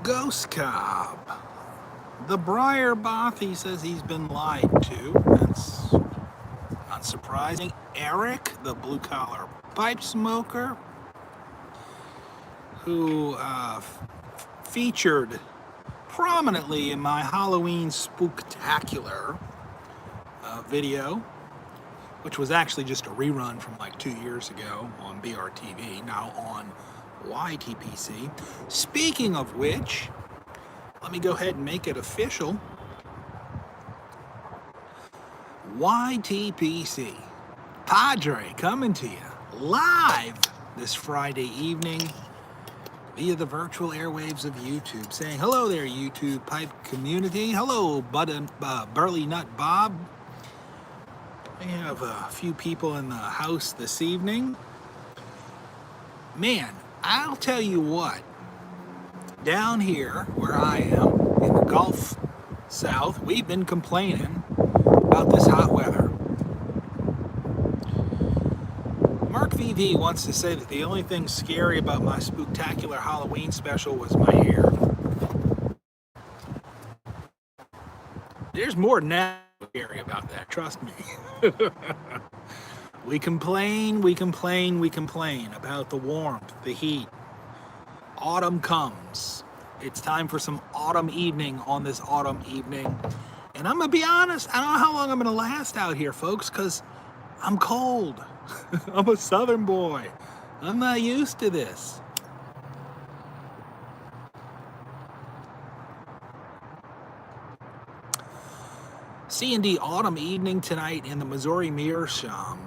Ghost Cobb. The Briar Both, he says he's been lied to. That's not surprising. Eric, the blue collar pipe smoker, who featured prominently in my Halloween spooktacular video, which was actually just a rerun from like 2 years ago on BRTV, now on YTPC. Speaking of which, let me go ahead and make it official. YTPC, Padre coming to you live this Friday evening via the virtual airwaves of YouTube, saying hello there, YouTube pipe community. Hello, Burly Nut Bob. We have a few people in the house this evening. Man, I'll tell you what, down here where I am in the Gulf South, we've been complaining about this hot weather. Mark VV wants to say that the only thing scary about my spooktacular Halloween special was my hair. There's more than that scary about that, trust me. We complain about the warmth, the heat. Autumn comes. It's time for some autumn evening on this autumn evening. And I'm going to be honest, I don't know how long I'm going to last out here, folks, because I'm cold. I'm a southern boy. I'm not used to this. C&D autumn evening tonight in the Missouri Meerschaum.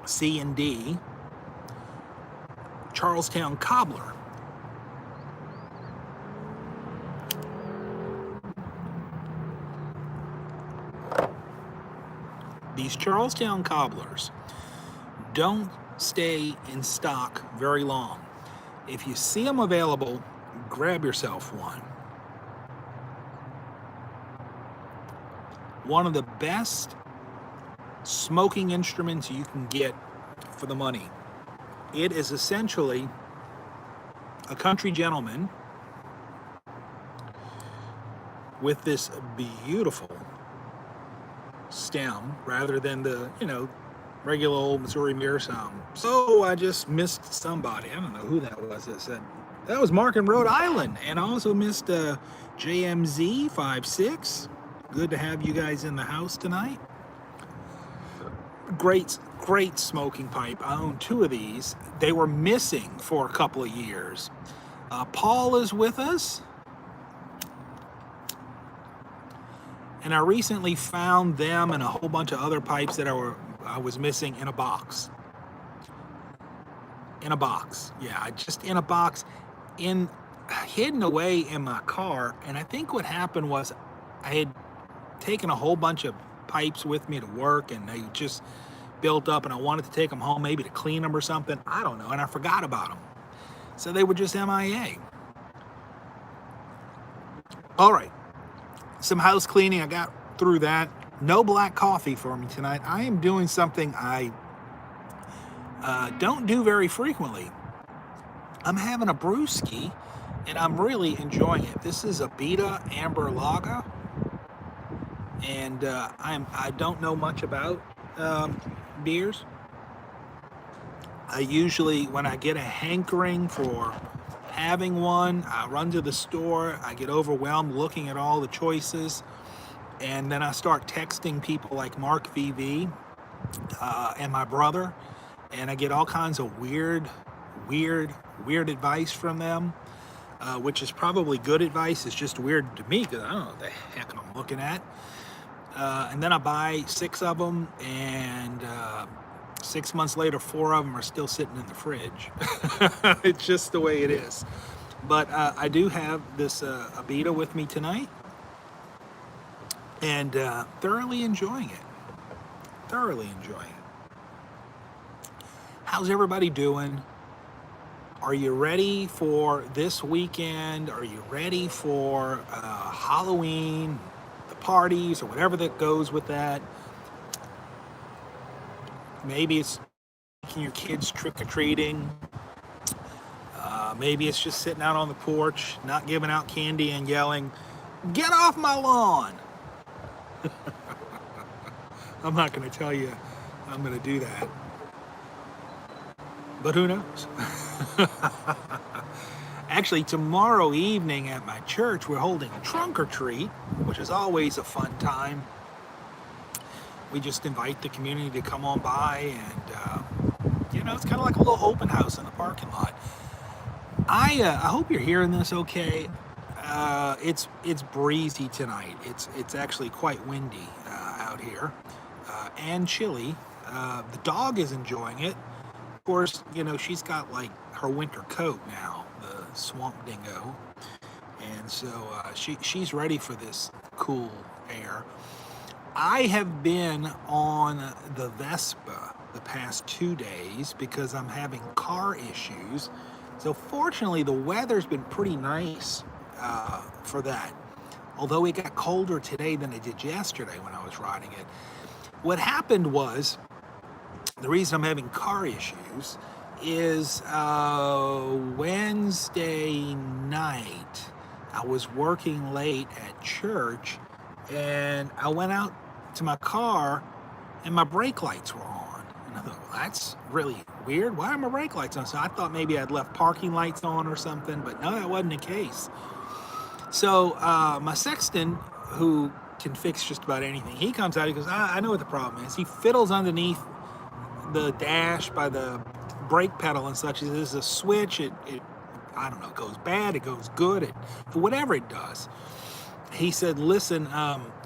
C&D Charlestown Cobbler. These Charlestown Cobblers don't stay in stock very long. If you see them available, grab yourself one. One of the best smoking instruments you can get for the money. It is essentially a country gentleman with this beautiful stem rather than the, regular old Missouri Meerschaum. So I just missed somebody. I don't know who that was that said. That was Mark in Rhode Island. And I also missed JMZ56. Good to have you guys in the house tonight. Great smoking pipe. I own two of these. They were missing for a couple of years. Paul is with us. And I recently found them and a whole bunch of other pipes that I was missing in a box. In a box. Yeah, just in a box, hidden away in my car. And I think what happened was I had taken a whole bunch of pipes with me to work, and they just built up, and I wanted to take them home maybe to clean them or something. I don't know, and I forgot about them. So they were just MIA. All right. Some house cleaning. I got through that. No black coffee for me tonight. I am doing something I don't do very frequently. I'm having a brewski, and I'm really enjoying it. This is a Beta Amber Lager, and I don't know much about beers. I usually, when I get a hankering for having one, I run to the store, I get overwhelmed looking at all the choices, and then I start texting people like Mark VV and my brother, and I get all kinds of weird advice from them, which is probably good advice. It's just weird to me because I don't know what the heck I'm looking at. And then I buy 6 of them, and 6 months later, 4 of them are still sitting in the fridge. It's just the way it is. But I do have this Abita with me tonight, and thoroughly enjoying it. How's everybody doing? Are you ready for this weekend? Are you ready for Halloween, the parties, or whatever that goes with that? Maybe it's taking your kids trick-or-treating. Maybe it's just sitting out on the porch, not giving out candy and yelling, "Get off my lawn!" I'm not going to tell you I'm going to do that. But who knows? Actually, tomorrow evening at my church, we're holding a trunk or treat, which is always a fun time. We just invite the community to come on by, and it's kind of like a little open house in the parking lot. I hope you're hearing this okay. It's breezy tonight. It's actually quite windy out here, and chilly. The dog is enjoying it. Of course, she's got like her winter coat now, the swamp dingo, and so she's ready for this cool air. I have been on the Vespa the past 2 days because I'm having car issues. So fortunately, the weather's been pretty nice for that. Although it got colder today than it did yesterday when I was riding it. What happened was, the reason I'm having car issues is Wednesday night, I was working late at church, and I went out to my car and my brake lights were on. And I thought, well, that's really weird. Why are my brake lights on? So I thought maybe I'd left parking lights on or something, but no, that wasn't the case. So my sexton, who can fix just about anything, he comes out, he goes, I know what the problem is. He fiddles underneath the dash by the brake pedal and such. There's a switch, it I don't know, it goes bad, it goes good, for whatever it does. He said, listen,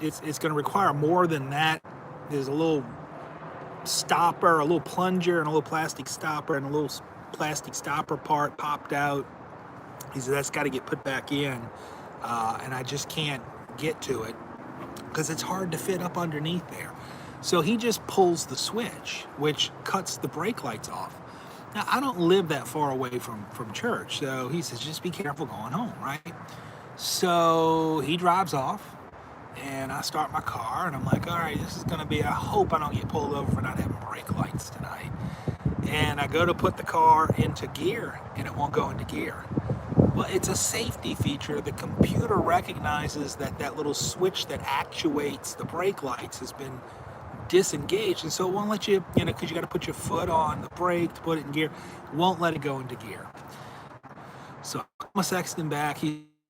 it's going to require more than that. There's a little stopper, a little plunger, and a little plastic stopper, and a little plastic stopper part popped out. He said, that's got to get put back in, and I just can't get to it because it's hard to fit up underneath there. So he just pulls the switch, which cuts the brake lights off. Now, I don't live that far away from church, so he says, just be careful going home, right? So he drives off, and I start my car, and I'm like, all right, this is going to be, I hope I don't get pulled over for not having brake lights tonight. And I go to put the car into gear, and it won't go into gear. Well, it's a safety feature. The computer recognizes that little switch that actuates the brake lights has been disengaged, and so it won't let you, because you got to put your foot on the brake to put it in gear, won't let it go into gear. So I call my sexton back.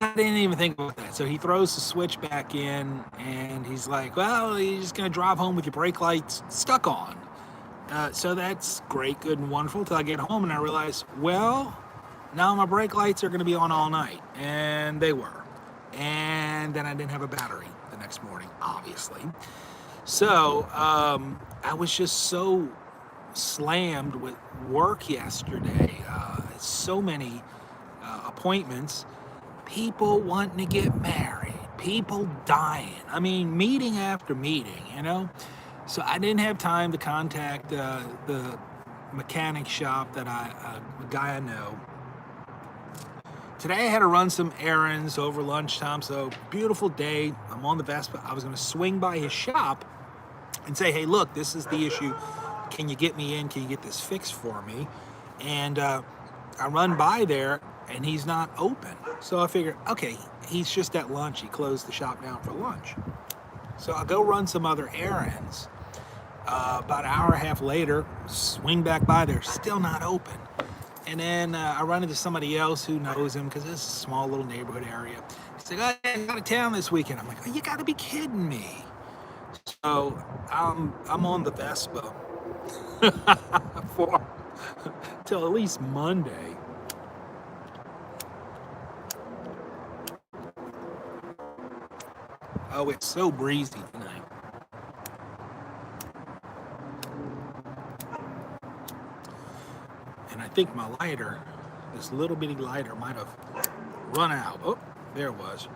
I didn't even think about that. So he throws the switch back in, and he's like, well, you're just going to drive home with your brake lights stuck on. So that's great, good, and wonderful until I get home and I realize, well, now my brake lights are going to be on all night. And they were. And then I didn't have a battery the next morning, obviously. So I was just so slammed with work yesterday. So many appointments. People wanting to get married, people dying. I mean, meeting after meeting, So I didn't have time to contact the mechanic shop that a guy I know. Today I had to run some errands over lunchtime, so beautiful day. I'm on the Vespa. I was going to swing by his shop and say, hey, look, this is the issue. Can you get me in? Can you get this fixed for me? And I run by there, and he's not open. So I figured, okay, he's just at lunch. He closed the shop down for lunch. So I go run some other errands. About an hour and a half later, swing back by there, still not open. And then I run into somebody else who knows him because it's a small little neighborhood area. He's like, oh, I'm out of town this weekend. I'm like, oh, you got to be kidding me. So I'm on the Vespa till at least Monday. Oh, it's so breezy tonight. And I think my lighter, this little bitty lighter, might have run out. Oh, there it was.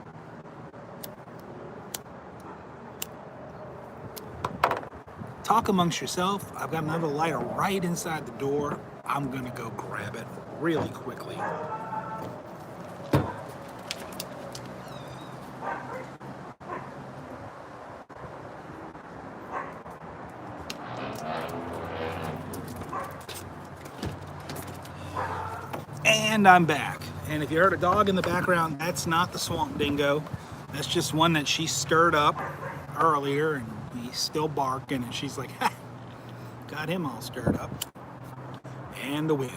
Talk amongst yourself. I've got another lighter right inside the door. I'm gonna go grab it really quickly. And I'm back. And if you heard a dog in the background, that's not the swamp dingo. That's just one that she stirred up earlier, and he's still barking, and she's like, ha, got him all stirred up. And the wind.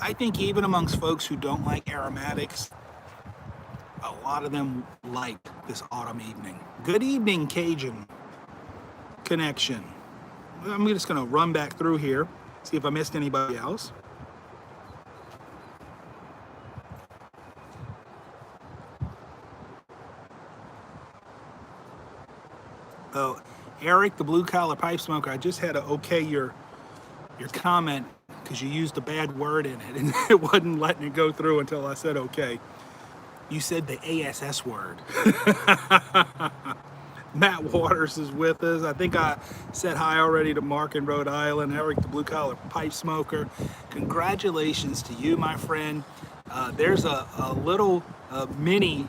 I think even amongst folks who don't like aromatics, a lot of them like this autumn evening. Good evening, Cajun Connection. I'm just going to run back through here, see if I missed anybody else. Oh, Eric, the blue collar pipe smoker, I just had to okay your comment because you used a bad word in it and it wasn't letting it go through until I said okay. You said the ASS word. Matt Waters is with us. I think I said hi already to Mark in Rhode Island. Eric, the blue collar pipe smoker. Congratulations to you, my friend. There's a little mini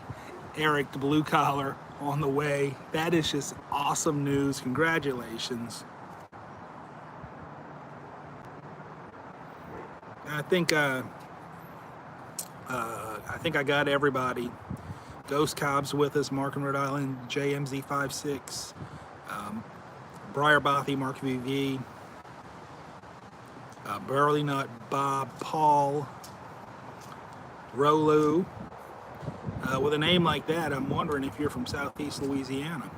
Eric, the blue collar, on the way. That is just awesome news. Congratulations. I think I got everybody. Ghost Cobb's with us, Mark in Rhode Island, JMZ56, Briar Bothy, Mark VV, Burley Nut, Bob, Paul, Rolu. With a name like that, I'm wondering if you're from Southeast Louisiana.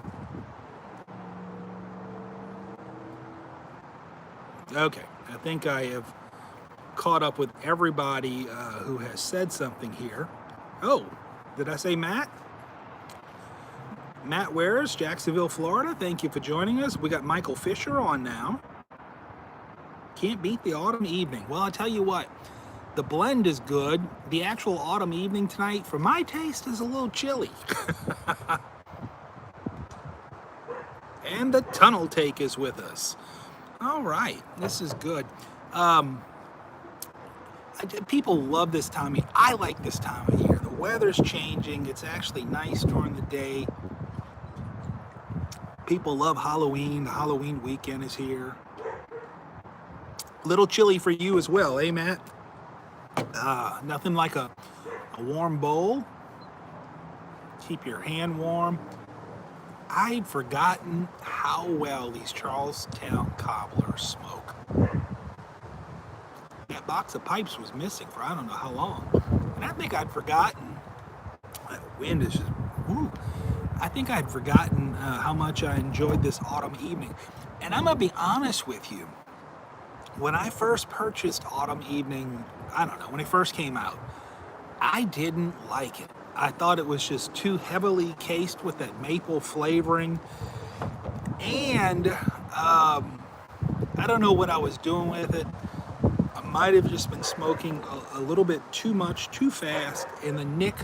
Okay, I think I have caught up with everybody who has said something here. Oh, did I say Matt? Matt Wares, Jacksonville, Florida. Thank you for joining us. We got Michael Fisher on now. Can't beat the autumn evening. Well, I'll tell you what, the blend is good. The actual autumn evening tonight, for my taste, is a little chilly. And the tunnel take is with us. All right, this is good. People love this time of year. I like this time of year. The weather's changing. It's actually nice during the day. People love Halloween. The Halloween weekend is here. A little chilly for you as well, eh, Matt? Nothing like a warm bowl. Keep your hand warm. I'd forgotten how well these Charlestown cobblers smoke. That box of pipes was missing for I don't know how long. And I think I'd forgotten, the wind is just, woo. I think I'd forgotten how much I enjoyed this autumn evening. And I'm going to be honest with you. When I first purchased Autumn Evening, I don't know, when it first came out, I didn't like it. I thought it was just too heavily cased with that maple flavoring. And I don't know what I was doing with it. I might have just been smoking a little bit too much, too fast, and the nick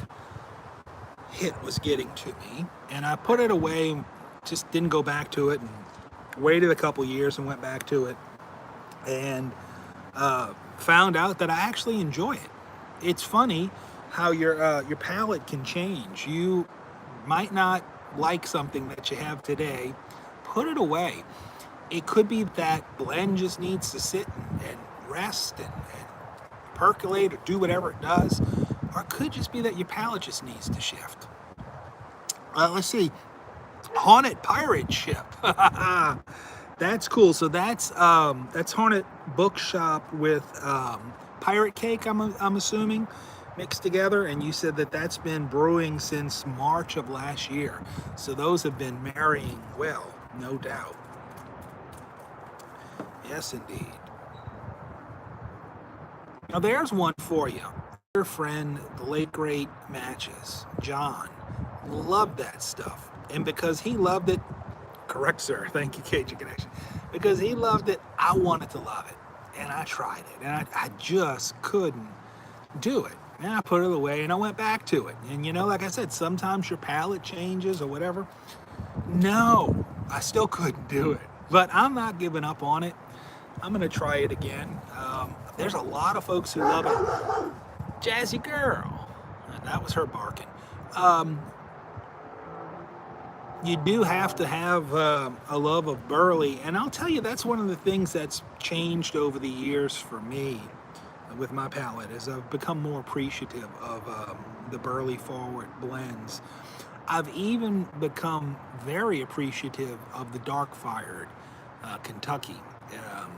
hit was getting to me. And I put it away, just didn't go back to it, and waited a couple years and went back to it. And found out that I actually enjoy it. It's funny how your palate can change. You might not like something that you have today, put it away. It could be that blend just needs to sit and rest and percolate or do whatever it does, or it could just be that your palate just needs to shift. Let's see, Haunted Pirate Ship. That's cool. So that's Haunted Bookshop with Pirate Cake, I'm assuming, mixed together. And you said that that's been brewing since March of last year. So those have been marrying well, no doubt. Yes, indeed. Now there's one for you. Your friend, the late great Matches, John, loved that stuff. And because he loved it, correct, sir. Thank you, Cajun Connection. Because he loved it, I wanted to love it. And I tried it. And I just couldn't do it. And I put it away and I went back to it. And you know, like I said, sometimes your palate changes or whatever. No, I still couldn't do it. But I'm not giving up on it. I'm going to try it again. There's a lot of folks who love it. Jazzy girl. That was her barking. you do have to have a love of burley, and I'll tell you that's one of the things that's changed over the years for me with my palate is I've become more appreciative of the burley forward blends. I've even become very appreciative of the dark fired Kentucky. Um,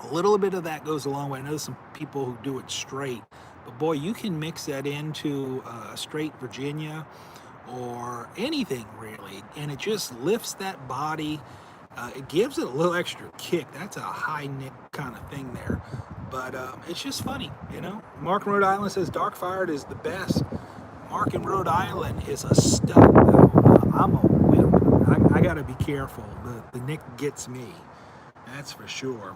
a little bit of that goes a long way. I know some people who do it straight, but boy, you can mix that into straight Virginia or anything really, and it just lifts that body. It gives it a little extra kick. That's a high nick kind of thing there, but it's just funny, you know. Mark in Rhode Island says dark fired is the best. Mark in Rhode Island is a stud. Though. I'm a wimp. I got to be careful. The nick gets me. That's for sure.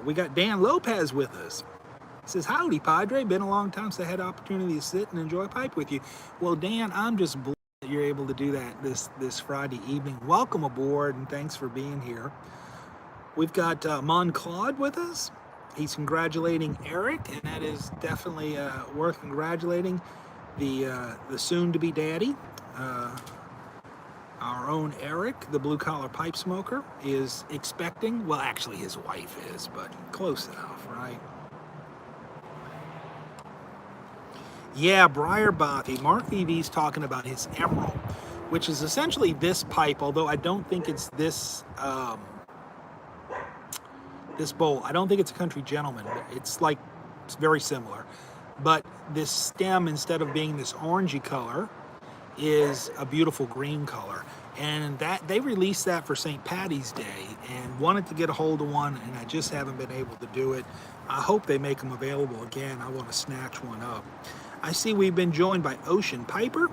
We got Dan Lopez with us. He says, howdy, Padre. Been a long time since I had the opportunity to sit and enjoy a pipe with you. Well, Dan, I'm just blessed that you're able to do that this Friday evening. Welcome aboard, and thanks for being here. We've got Mon Claude with us. He's congratulating Eric, and that is definitely worth congratulating. The soon-to-be daddy. Our own Eric, the blue-collar pipe smoker, is expecting. Well, actually, his wife is, but close enough, right? Yeah, Briar Bothy. Mark VV's talking about his Emerald, which is essentially this pipe, although I don't think it's this this bowl. I don't think it's a Country Gentleman. It's very similar. But this stem, instead of being this orangey color, is a beautiful green color. And that they released that for St. Patty's Day and wanted to get a hold of one, and I just haven't been able to do it. I hope they make them available again. I want to snatch one up. I see we've been joined by Ocean Piper,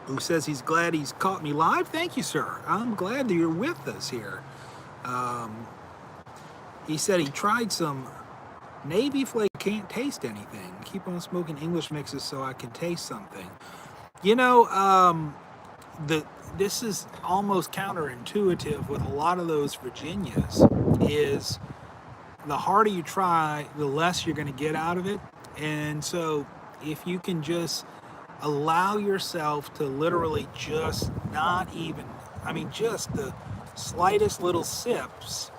who says he's glad he's caught me live. Thank you, sir. I'm glad that you're with us here. He said he tried some Navy Flake, can't taste anything. Keep on smoking English mixes so I can taste something. You know, this is almost counterintuitive with a lot of those Virginias, is the harder you try, the less you're going to get out of it. And so if you can just allow yourself to literally just just the slightest little sips,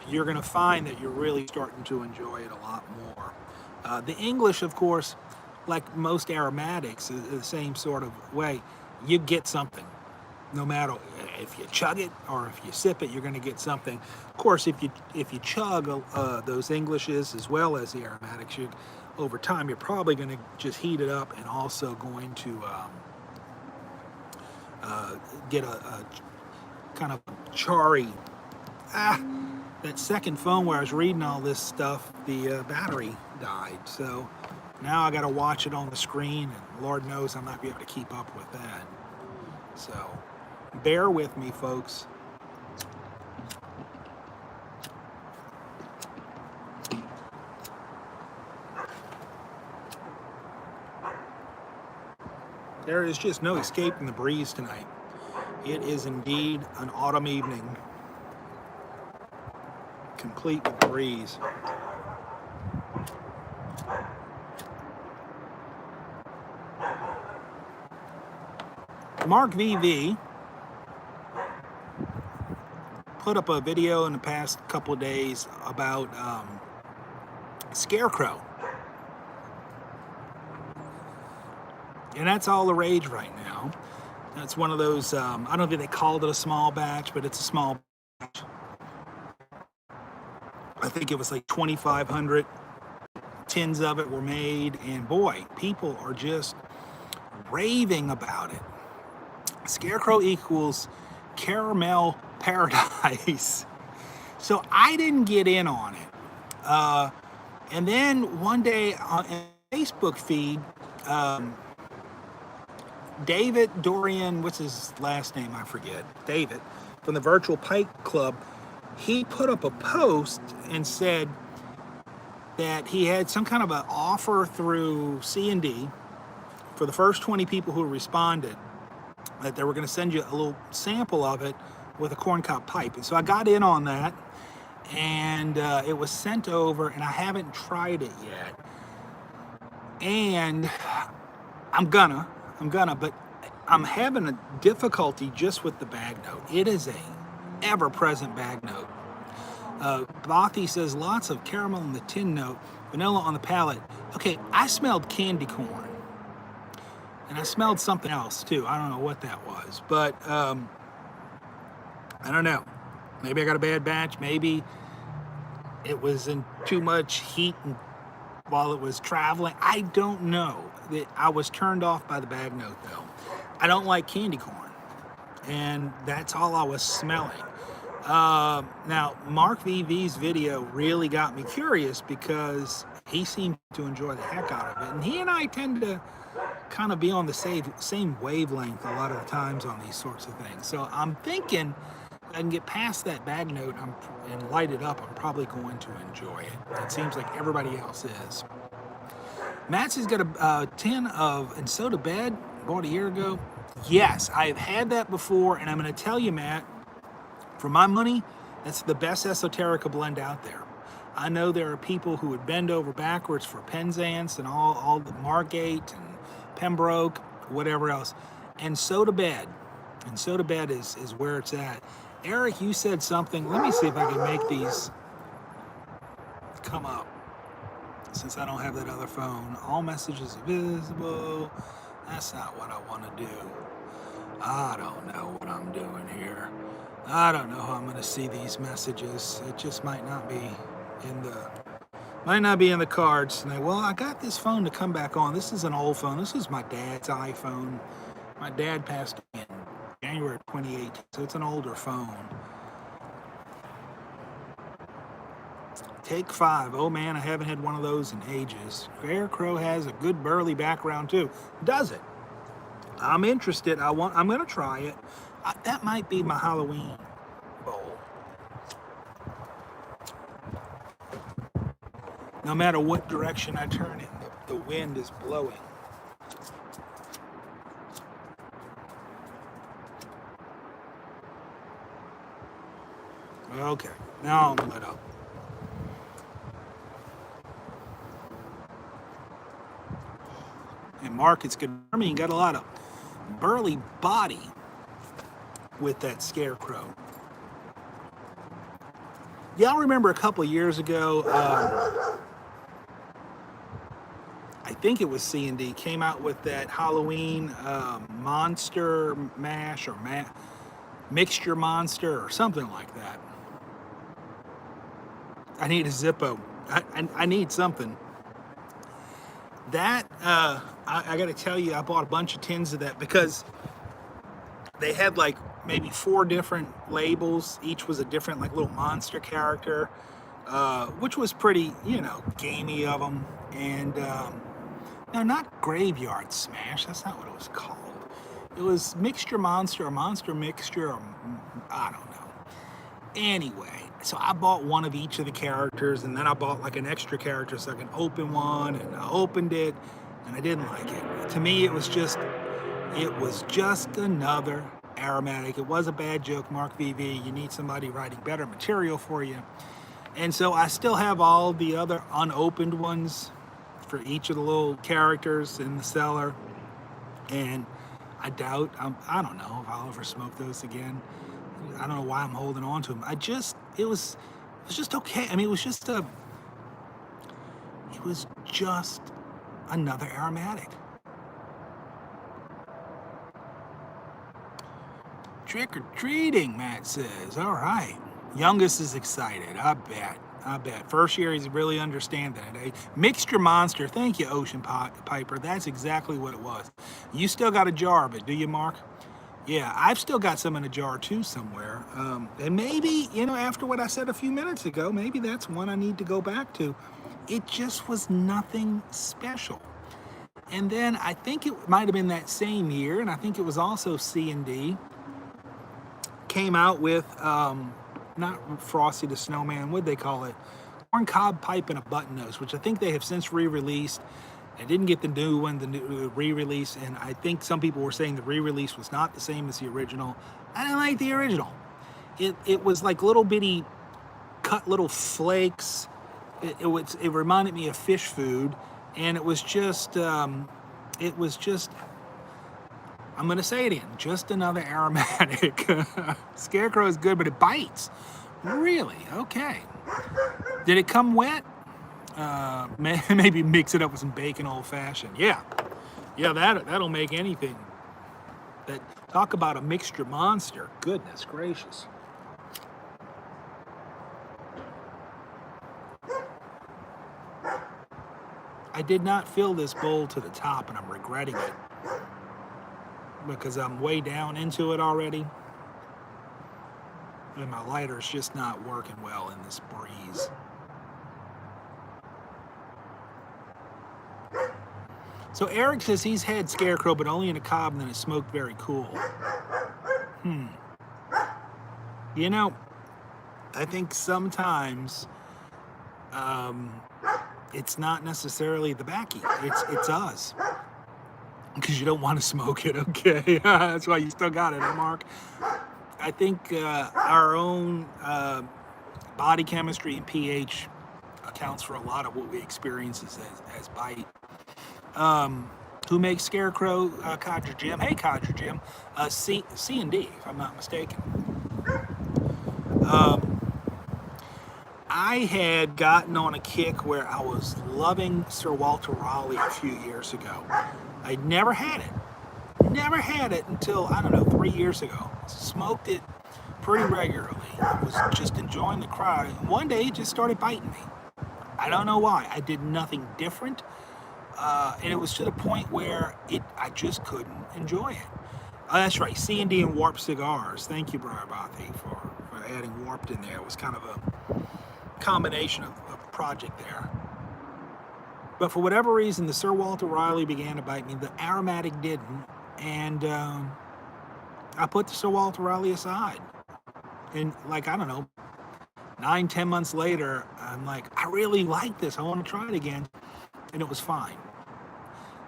you're going to find that you're really starting to enjoy it a lot more. The English, of course, like most aromatics, is the same sort of way. You get something. No matter if you chug it or if you sip it, you're going to get something. Of course, if you chug those Englishes as well as the aromatics, over time you're probably going to just heat it up and also going to get a kind of charry. That second phone where I was reading all this stuff, the battery died. So now I got to watch it on the screen, and Lord knows I'm not going to be able to keep up with that. So bear with me, folks. There is just no escaping the breeze tonight. It is indeed an autumn evening, complete with breeze. Mark VV put up a video in the past couple of days about Scarecrow. And that's all the rage right now. That's one of those, I don't think they called it a small batch, but it's a small batch. I think it was like 2,500 tins of it were made, and boy, people are just raving about it. Scarecrow equals caramel paradise. So I didn't get in on it. And then one day on a Facebook feed, David Dorian, what's his last name? I forget. David, from the Virtual Pipe Club, he put up a post and said that he had some kind of an offer through C&D for the first 20 people who responded, that they were going to send you a little sample of it with a corncob pipe. And so I got in on that, and it was sent over, and I haven't tried it yet. And I'm gonna, but I'm having a difficulty just with the bag note. It is a ever-present bag note. Bhakti says lots of caramel in the tin note, vanilla on the palate. Okay, I smelled candy corn, and I smelled something else too. I don't know what that was, but I don't know. Maybe I got a bad batch. Maybe it was in too much heat while it was traveling. I don't know. I was turned off by the bag note though. I don't like candy corn, and that's all I was smelling. Now, Mark VV's video really got me curious because he seemed to enjoy the heck out of it. And he and I tend to kind of be on the same wavelength a lot of the times on these sorts of things. So I'm thinking I can get past that bag note and light it up. I'm probably going to enjoy it. It seems like everybody else is. Matt's has got a tin of And Soda Bed, bought a year ago. Yes, I've had that before, and I'm going to tell you, Matt, for my money, that's the best esoterica blend out there. I know there are people who would bend over backwards for Penzance and all the Margate and Pembroke, whatever else. And Soda Bed is where it's at. Eric, you said something. Let me see if I can make these come up, since I don't have that other phone. All messages visible. That's not what I want to do. I don't know what I'm doing here. I don't know how I'm going to see these messages. It just might not be in the cards tonight. Well, I got this phone to come back on. This is an old phone. This is my dad's iPhone. My dad passed in January 2018, so it's an older phone. Take 5. Oh man, I haven't had one of those in ages. Scarecrow has a good burly background too. Does it? I'm interested. I'm going to try it. That might be my Halloween bowl. No matter what direction I turn in, the wind is blowing. Okay, now I'm lit up. And Mark, it's good. I mean, got a lot of burly body with that Scarecrow. Y'all remember a couple of years ago, I think it was C&D, came out with that Halloween monster mash or mixture monster or something like that. I need a Zippo. I need something. That, I got to tell you, I bought a bunch of tins of that because they had like maybe 4 different labels. Each was a different like little monster character, which was pretty, gamey of them. And no, not Graveyard Smash. That's not what it was called. It was Mixture Monster or Monster Mixture, or I don't know. Anyway, so I bought one of each of the characters, and then I bought like an extra character so I can open one, and I opened it, and I didn't like it. To me, it was just another aromatic. It was a bad joke, Mark VV. You need somebody writing better material for you. And so I still have all the other unopened ones for each of the little characters in the cellar. And I doubt, I don't know if I'll ever smoke those again. I don't know why I'm holding on to them. It was just okay. I mean, it was just another aromatic. Trick or treating, Matt says. All right. Youngest is excited. I bet. First year he's really understanding it. Eh? Mixture Monster. Thank you, Ocean Piper. That's exactly what it was. You still got a jar of it, do you, Mark? Yeah, I've still got some in a jar too somewhere. And maybe, after what I said a few minutes ago, maybe that's one I need to go back to. It just was nothing special. And then I think it might have been that same year, and I think it was also C&D, came out with, not Frosty the Snowman, what'd they call it? Corn Cob Pipe and a Button Nose, which I think they have since re-released. I didn't get the new one, the new re-release, and I think some people were saying the re-release was not the same as the original. I didn't like the original. It was like little bitty cut little flakes. It reminded me of fish food, and it was just I'm going to say it again. Just another aromatic. Scarecrow is good, but it bites. Really? Okay. Did it come wet? Maybe mix it up with some bacon old fashioned. Yeah. Yeah, that'll make anything. That talk about a mixture monster. Goodness gracious. I did not fill this bowl to the top, and I'm regretting it because I'm way down into it already, and my lighter's just not working well in this breeze. So Eric says he's had Scarecrow, but only in a cob, and then it smoked very cool. You know, I think sometimes it's not necessarily the backy. It's us. Because you don't want to smoke it, okay? That's why you still got it, huh, Mark? I think our own body chemistry and pH accounts for a lot of what we experience as bite. Who makes Scarecrow? Codger Jim. Hey, Codger Jim. C&D, if I'm not mistaken. I had gotten on a kick where I was loving Sir Walter Raleigh a few years ago. I'd never had it. Never had it until, I don't know, 3 years ago. Smoked it pretty regularly. I was just enjoying the crowd. And one day it just started biting me. I don't know why. I did nothing different. And it was to the point where I just couldn't enjoy it. That's right, C&D and Warped Cigars. Thank you, Brian Bothy, for adding Warped in there. It was kind of a combination of a project there. But for whatever reason, the Sir Walter Raleigh began to bite me. The aromatic didn't. And I put the Sir Walter Raleigh aside. And like, I don't know, 9-10 months later, I'm like, I really like this. I want to try it again. And it was fine.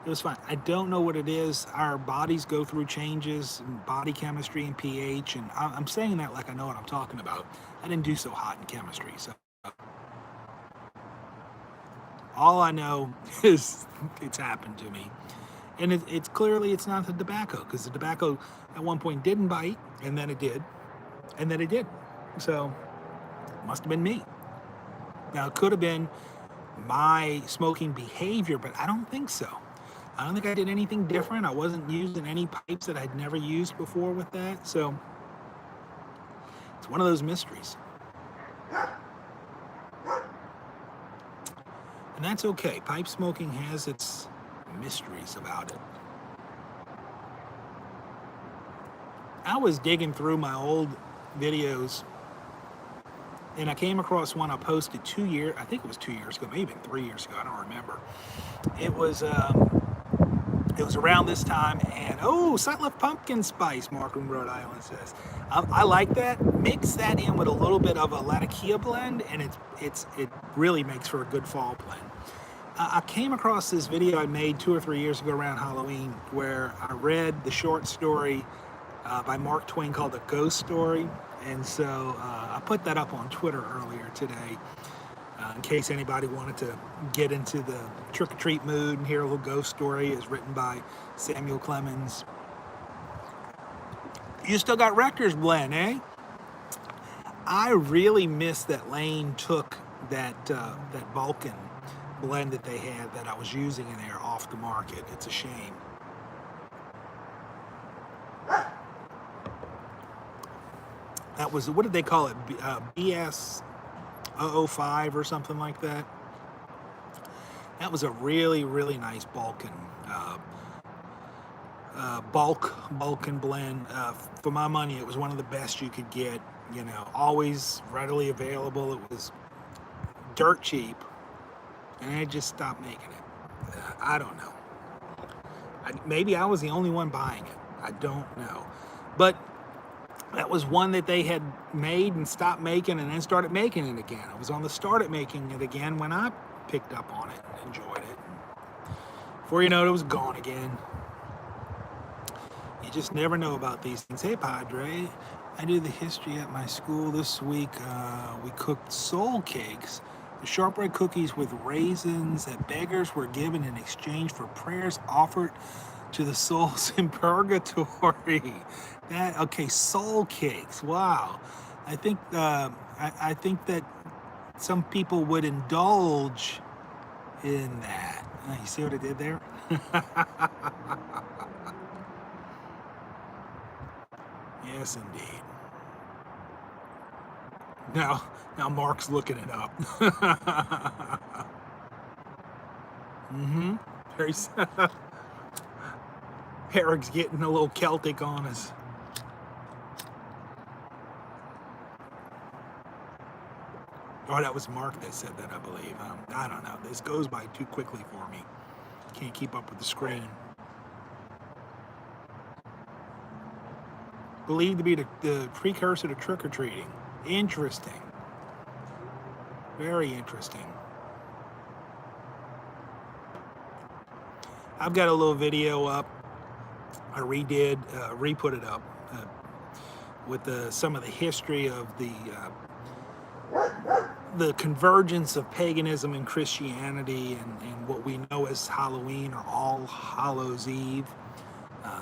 It was fine. I don't know what it is. Our bodies go through changes in body chemistry and pH. And I'm saying that like I know what I'm talking about. I didn't do so hot in chemistry. So all I know is it's happened to me. And it's clearly it's not the tobacco, because the tobacco at one point didn't bite, and then it did, and then it did. So it must have been me. Now, it could have been my smoking behavior, but I don't think so. I don't think I did anything different. I wasn't using any pipes that I'd never used before with that. So it's one of those mysteries. And that's okay. Pipe smoking has its mysteries about it. I was digging through my old videos, and I came across one I posted I think it was 2 years ago, maybe even 3 years ago, I don't remember. It was around this time, and Sutliff pumpkin spice, Mark from Rhode Island says. I like that. Mix that in with a little bit of a Latakia blend, and it really makes for a good fall blend. I came across this video I made 2 or 3 years ago around Halloween, where I read the short story by Mark Twain called The Ghost Story. And so I put that up on Twitter earlier today, in case anybody wanted to get into the trick-or-treat mood and hear a little ghost story. It's written by Samuel Clemens. You still got Rector's blend, eh? I really miss that Lane took that Vulcan blend that they had that I was using in there off the market. It's a shame. That was, what did they call it? BS 005 or something like that. That was a really, really nice Vulcan Vulcan blend. For my money, it was one of the best you could get. You know, always readily available. It was dirt cheap, and I just stopped making it. I don't know. Maybe I was the only one buying it. I don't know. But that was one that they had made and stopped making and then started making it again. I was on the started making it again when I picked up on it and enjoyed it. Before you know it, it was gone again. You just never know about these things. Hey, Padre, I do the history at my school this week. We cooked soul cakes, the shortbread cookies with raisins that beggars were given in exchange for prayers offered to the souls in purgatory. That okay, soul cakes. Wow, I think I think that some people would indulge in that. You see what I did there? Yes, indeed. Now Mark's looking it up. Mm-hmm. Very. Eric's getting a little Celtic on us. Oh, that was Mark that said that, I believe. I don't know. This goes by too quickly for me. Can't keep up with the screen. Believed to be the precursor to trick-or-treating. Interesting. Very interesting. I've got a little video up. I re-put it up with some of the history of the convergence of paganism and Christianity and what we know as Halloween or All Hallows Eve,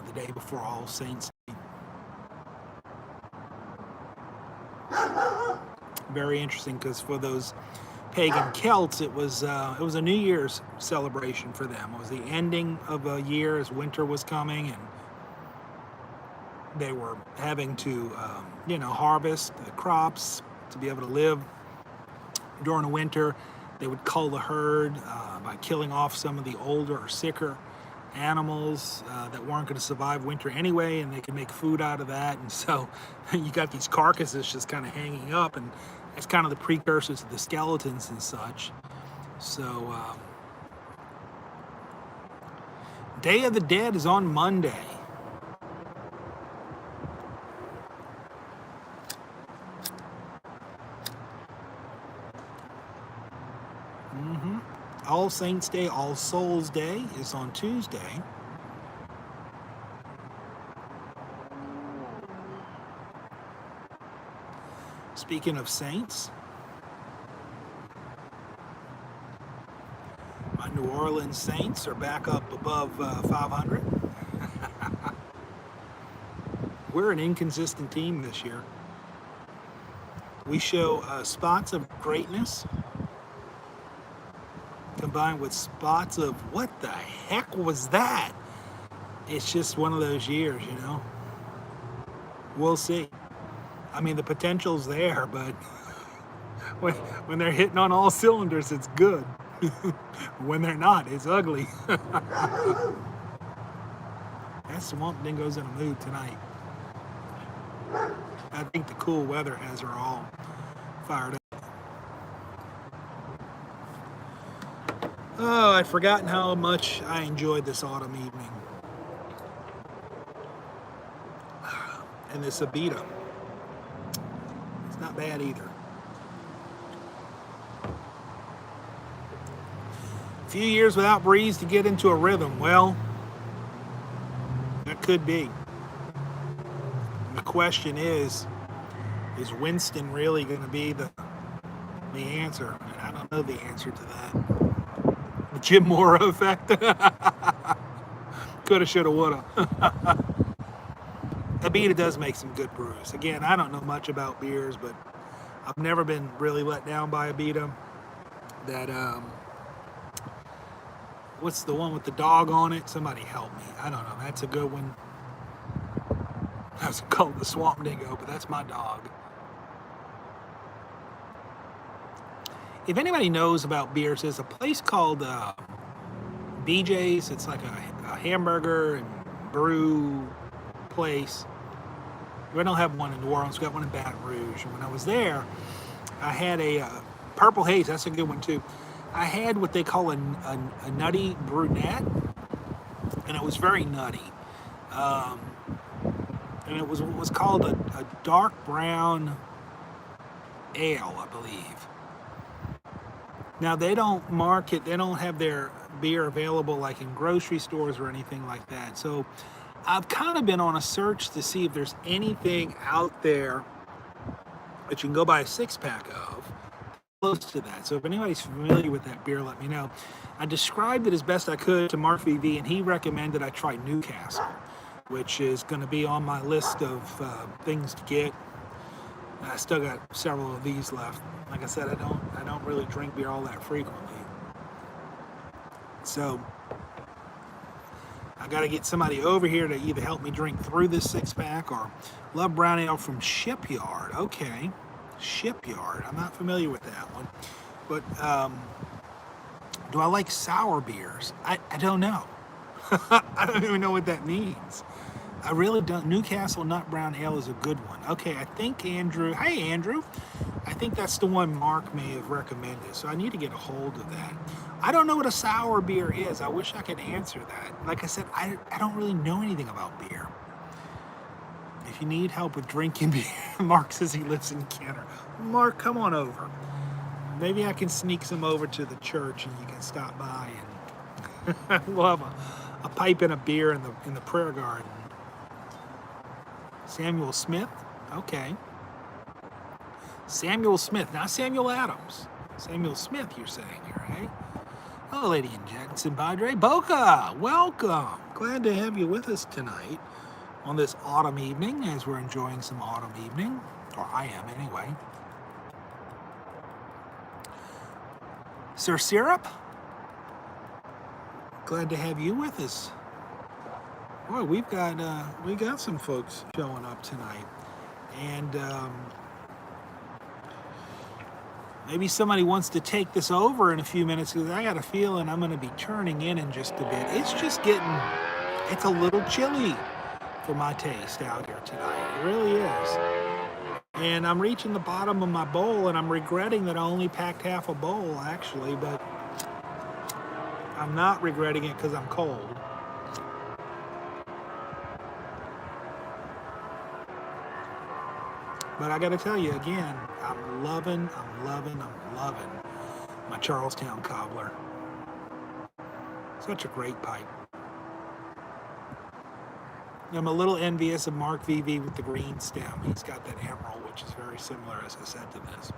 the day before All Saints. Very interesting because for those pagan Celts, it was a New Year's celebration for them. It was the ending of a year as winter was coming, and they were having to harvest the crops to be able to live during the winter. They would cull the herd by killing off some of the older or sicker animals that weren't going to survive winter anyway, and they could make food out of that. And so you got these carcasses just kind of hanging up, and it's kind of the precursors to the skeletons and such. So Day of the Dead is on Monday. All Saints Day, All Souls Day is on Tuesday. Speaking of saints, my New Orleans Saints are back up above 500. We're an inconsistent team this year. We show spots of greatness combined with spots of what the heck was that? It's just one of those years, We'll see. I mean, the potential's there, but when they're hitting on all cylinders, it's good. When they're not, it's ugly. That Swamp Dingo's in a mood tonight. I think the cool weather has her all fired up. Oh, I'd forgotten how much I enjoyed this autumn evening. And this Abita. It's not bad either. A few years without Breeze to get into a rhythm. Well, that could be. The question is Winston really going to be the answer? And I don't know the answer to that. The Jim Mora effect. Coulda, shoulda, woulda. Abita does make some good brews. Again, I don't know much about beers, but I've never been really let down by Abita. That what's the one with the dog on it? Somebody help me. I don't know. That's a good one. I was called the Swamp Dingo, but that's my dog. If anybody knows about beers, there's a place called BJ's. It's like a hamburger and brew place. We don't have one in New Orleans. We got one in Baton Rouge. And when I was there, I had a Purple Haze. That's a good one, too. I had what they call a nutty brunette, and it was very nutty. And it was called a dark brown ale, I believe. Now, they don't have their beer available like in grocery stores or anything like that. So I've kind of been on a search to see if there's anything out there that you can go buy a 6-pack of close to that. So if anybody's familiar with that beer, let me know. I described it as best I could to Mark VV, and he recommended I try Newcastle, which is going to be on my list of things to get. I still got several of these left. Like I said, I don't really drink beer all that frequently. So I got to get somebody over here to either help me drink through this 6-pack or Love Brown Ale from Shipyard. Okay, Shipyard. I'm not familiar with that one. But do I like sour beers? I don't know. I don't even know what that means. I really don't. Newcastle Nut Brown Ale is a good one. Okay, I think Andrew. Hey, Andrew. I think that's the one Mark may have recommended. So I need to get a hold of that. I don't know what a sour beer is. I wish I could answer that. Like I said, I don't really know anything about beer. If you need help with drinking beer, Mark says he lives in Kenner. Mark, come on over. Maybe I can sneak some over to the church and you can stop by and we'll have a pipe and a beer in the prayer garden. Samuel Smith? Okay. Samuel Smith, not Samuel Adams. Samuel Smith, you're saying here, eh? Hello, lady and gents, Padre. Boca, welcome. Glad to have you with us tonight on this autumn evening as we're enjoying some autumn evening. Or I am, anyway. Sir Syrup? Glad to have you with us. Boy, we got some folks showing up tonight, and maybe somebody wants to take this over in a few minutes because I got a feeling I'm going to be turning in just a bit. It's a little chilly for my taste out here tonight. It really is, and I'm reaching the bottom of my bowl, and I'm regretting that I only packed half a bowl actually, but I'm not regretting it because I'm cold. But I got to tell you again, I'm loving my Charlestown Cobbler. Such a great pipe. I'm a little envious of Mark VV with the green stem. He's got that emerald, which is very similar, as I said, to this.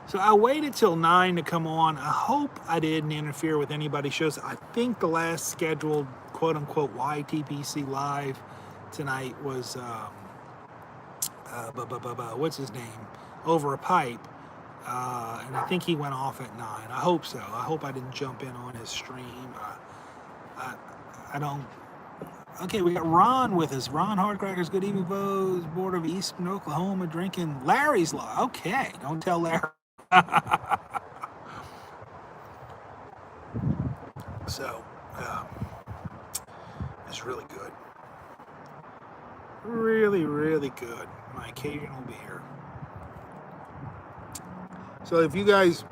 So I waited till 9 to come on. I hope I didn't interfere with anybody's shows. I think the last scheduled quote-unquote YTPC live tonight was, what's his name? Over a Pipe. And I think he went off at 9. I hope so. I hope I didn't jump in on his stream. I don't... Okay, we got Ron with us. Ron Hardcrackers, good evening, folks. Board of Eastern Oklahoma drinking Larry's Law. Okay, don't tell Larry. So, it's really good. Really, really good. My occasional beer. So if you guys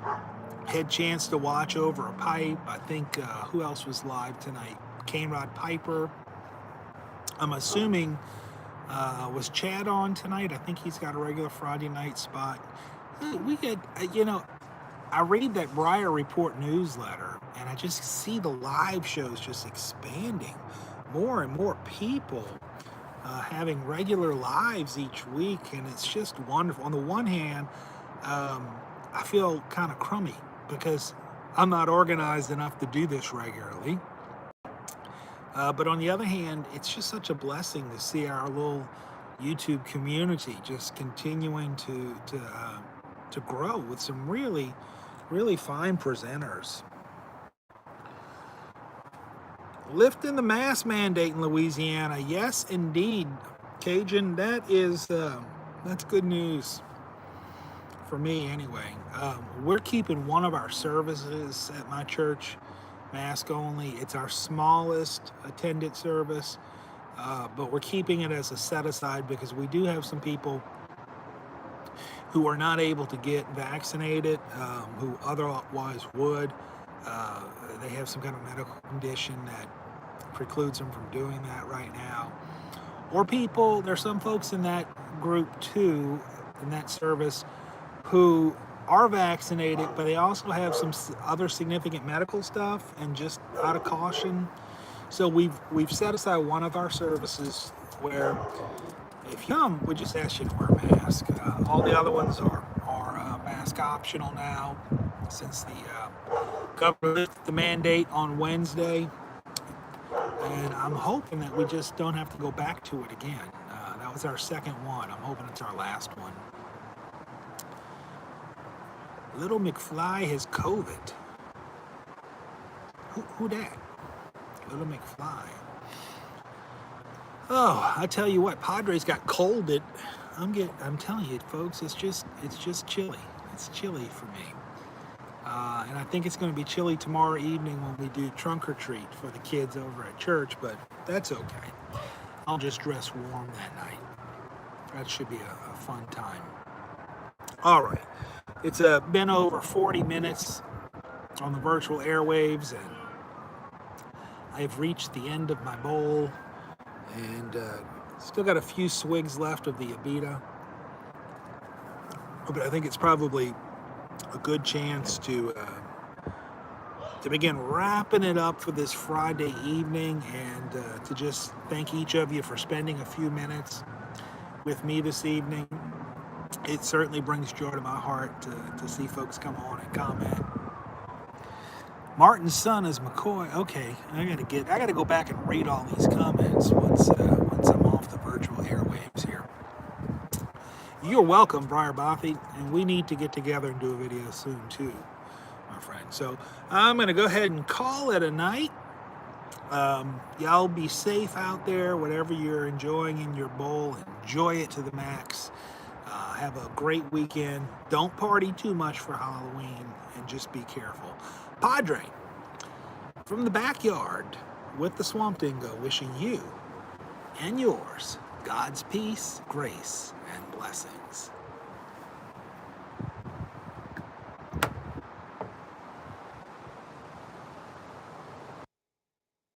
had chance to watch Over a Pipe, I think, who else was live tonight? Cane Rod Piper. I'm assuming, was Chad on tonight? I think he's got a regular Friday night spot. We get, I read that Briar Report newsletter, and I just see the live shows just expanding. More and more people having regular lives each week, and it's just wonderful. On the one hand, I feel kind of crummy because I'm not organized enough to do this regularly. But on the other hand, it's just such a blessing to see our little YouTube community just continuing to grow with some really, really fine presenters. Lifting the mask mandate in Louisiana. Yes, indeed, Cajun. That's good news for me anyway. We're keeping one of our services at my church mask only. It's our smallest attended service, but we're keeping it as a set aside because we do have some people who are not able to get vaccinated, who otherwise would. They have some kind of medical condition that precludes them from doing that right now. Or there's some folks in that group too, in that service, who are vaccinated, but they also have some other significant medical stuff, and just out of caution. So we've set aside one of our services where if you come, we just ask you to wear a mask. All the other ones are mask optional now, since the governor lifted the mandate on Wednesday. And I'm hoping that we just don't have to go back to it again. That was our second one. I'm hoping it's our last one. Little McFly has COVID. Who that? Little McFly. Oh, I tell you what, Padre's got colded. I'm telling you, folks, it's just chilly. It's chilly for me. And I think it's going to be chilly tomorrow evening when we do trunk or treat for the kids over at church, but that's okay. I'll just dress warm that night. That should be a fun time. All right. It's been over 40 minutes on the virtual airwaves, and I've reached the end of my bowl, and still got a few swigs left of the Abita. But I think it's probably a good chance to begin wrapping it up for this Friday evening, and to just thank each of you for spending a few minutes with me this evening. It certainly brings joy to my heart to see folks come on and comment. Martin's son is McCoy. Okay, I gotta go back and read all these comments once I'm off the virtual airwaves here. You're welcome, Briar Bothy, and we need to get together and do a video soon too, my friend. So I'm going to go ahead and call it a night. Y'all be safe out there, whatever you're enjoying in your bowl. Enjoy it to the max. Have a great weekend. Don't party too much for Halloween, and just be careful. Padre, from the backyard with the Swamp Dingo, wishing you and yours God's peace, grace, and blessings.